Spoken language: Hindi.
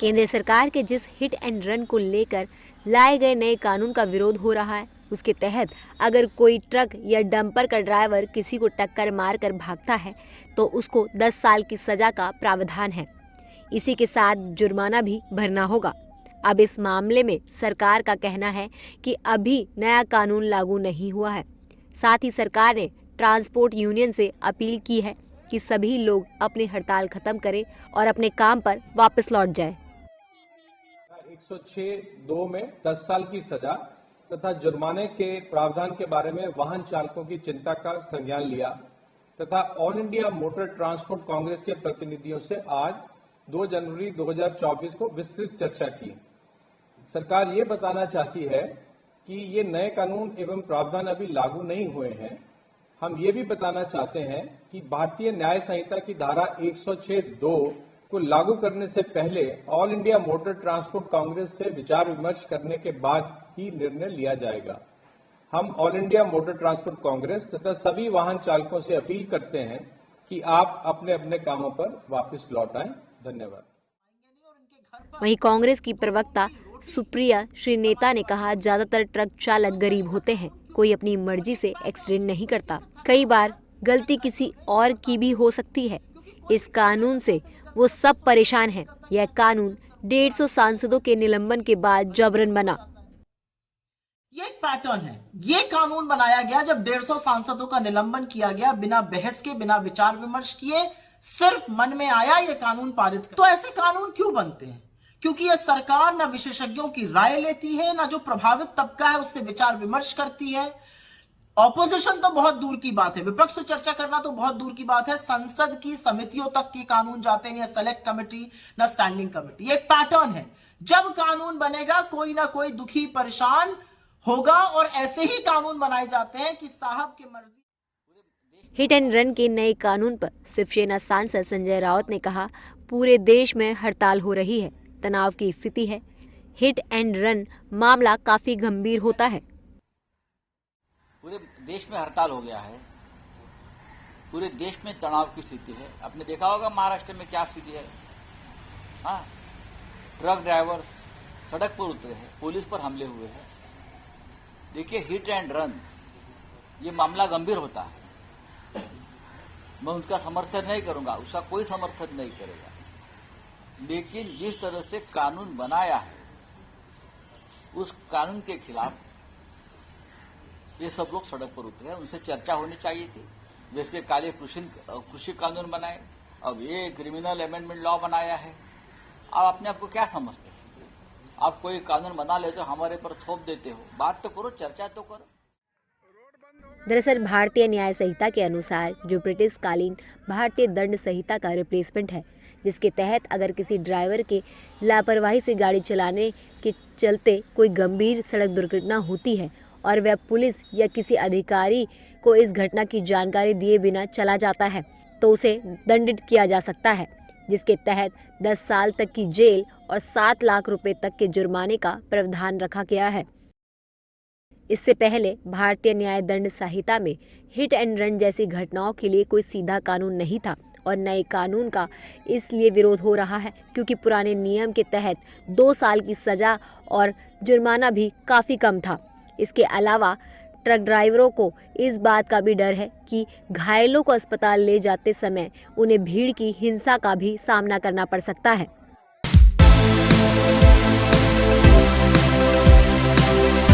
केंद्र सरकार के जिस हिट एंड रन को लेकर लाए गए नए कानून का विरोध हो रहा है, उसके तहत अगर कोई ट्रक या डंपर का ड्राइवर किसी को टक्कर मारकर भागता है तो उसको 10 साल की सजा का प्रावधान है। इसी के साथ जुर्माना भी भरना होगा। अब इस मामले में सरकार का कहना है कि अभी नया कानून लागू नहीं हुआ है। साथ ही सरकार ने ट्रांसपोर्ट यूनियन से अपील की है कि सभी लोग अपनी हड़ताल खत्म करें और अपने काम पर वापस लौट जाएं। 106(2) में 10 साल की सजा तथा जुर्माने के प्रावधान के बारे में वाहन चालकों की चिंता का संज्ञान लिया तथा all India motor transport Congress के प्रतिनिधियों से आज 2 जनवरी 2024 को विस्तृत चर्चा की। सरकार ये बताना चाहती है कि ये नए कानून एवं प्रावधान अभी लागू नहीं हुए हैं। हम ये भी बताना चाहते हैं कि भारतीय न्याय संहिता की धारा 106(2) को लागू करने से पहले all India motor transport Congress से विचार विमर्श करने के बाद ही निर्णय लिया जाएगा। हम all India motor transport Congress तथा सभी वाहन चालकों से अपील करते हैं कि आप अपने अपने कामों पर वापस लौट आएं। धन्यवाद। वहीं कांग्रेस की प्रवक्ता सुप्रिया श्रीनेता ने कहा, ज्यादातर ट्रक चालक गरीब होते हैं, कोई अपनी मर्जी से एक्सीडेंट नहीं करता। कई बार गलती किसी और की भी हो सकती है। इस कानून से वो सब परेशान हैं। यह कानून 150 सांसदों के निलंबन के बाद जबरन बना। ये एक पैटर्न है। ये कानून बनाया गया जब 150 सांसदों का निलंबन किया गया, बिना बहस के, बिना विचार विमर्श किए, सिर्फ मन में आया ये कानून पारित कर। तो ऐसे कानून क्यों बनते हैं? क्योंकि ये सरकार ना विशेषज्ञों की राय लेती है, ना जो प्रभावित तबका है उससे विचार विमर्श करती है। ऑपोजिशन तो बहुत दूर की बात है, विपक्ष से चर्चा करना तो बहुत दूर की बात है। संसद की समितियों तक के कानून जाते हैं, ना सेलेक्ट कमेटी ना स्टैंडिंग कमेटी। ये एक पैटर्न है। जब कानून बनेगा कोई ना कोई दुखी परेशान होगा और ऐसे ही कानून बनाए जाते हैं कि साहब की मर्जी। हिट एंड रन के नए कानून पर शिवसेना सांसद संजय राउत ने कहा, पूरे देश में हड़ताल हो रही है, तनाव की स्थिति है। हिट एंड रन मामला काफी गंभीर होता है। पूरे देश में हड़ताल हो गया है, पूरे देश में तनाव की स्थिति है। आपने देखा होगा महाराष्ट्र में क्या स्थिति है। हाँ, ट्रक ड्राइवर्स सड़क पर उतरे हैं, पुलिस पर हमले हुए हैं। देखिए, हिट एंड रन ये मामला गंभीर होता है। मैं उनका समर्थन नहीं करूंगा, उसका कोई समर्थन नहीं करेगा, लेकिन जिस तरह से कानून बनाया है उस कानून के खिलाफ ये सब लोग सड़क पर उतरे हैं। उनसे चर्चा होनी चाहिए थी। जैसे काले कृषि कानून बनाए, अब ये क्रिमिनल अमेंडमेंट लॉ बनाया है। आप अपने आप को क्या समझते हैं? आप कोई कानून बना लेते हो, हमारे पर थोप देते हो। बात तो करो, चर्चा तो करो। दरअसल भारतीय न्याय संहिता के अनुसार जो ब्रिटिश कालीन भारतीय दंड संहिता का रिप्लेसमेंट है, जिसके तहत अगर किसी ड्राइवर के लापरवाही से गाड़ी चलाने के चलते कोई गंभीर सड़क दुर्घटना होती है और वह पुलिस या किसी अधिकारी को इस घटना की जानकारी दिए बिना चला जाता है तो उसे दंडित किया जा सकता है, जिसके तहत 10 साल तक की जेल और 7 लाख रुपए तक के जुर्माने का प्रावधान रखा गया है। इससे पहले भारतीय न्याय दंड संहिता में हिट एंड रन जैसी घटनाओं के लिए कोई सीधा कानून नहीं था और नए कानून का इसलिए विरोध हो रहा है क्योंकि पुराने नियम के तहत 2 साल की सजा और जुर्माना भी काफ़ी कम था। इसके अलावा ट्रक ड्राइवरों को इस बात का भी डर है कि घायलों को अस्पताल ले जाते समय उन्हें भीड़ की हिंसा का भी सामना करना पड़ सकता है।